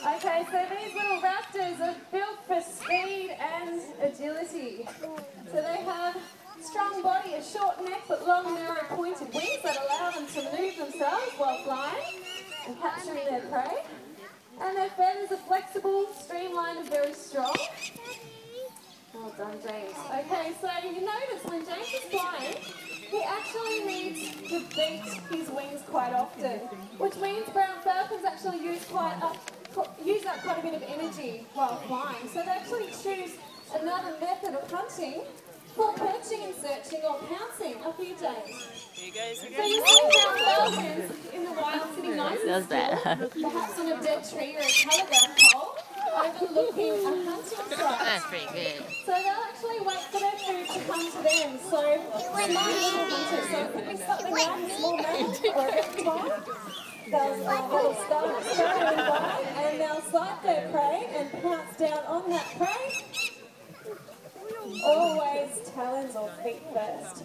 Okay, so these little raptors are built for speed and agility. So they have strong body, a short neck but long narrow pointed wings that allow them to move themselves while flying and capturing their prey. And their feathers are flexible, streamlined and very strong. Well done, James. Okay, so you notice when James is flying, he actually needs to beat his wings quite often, which means brown falcons actually use up quite a bit of energy while flying. So they actually choose another method of hunting for perching and searching or pouncing. Up here, James. So you see brown falcons in the wild sitting nice and still, perhaps on a dead tree or a telegraph pole, overlooking a hunting site. That's pretty good. So they'll actually wait for their food to come to them. So smart little hunters. So it could be something like a small mammal or a reptile. They'll start scurrying by and they'll sight their prey and pounce down on that prey. Always talons or feet first.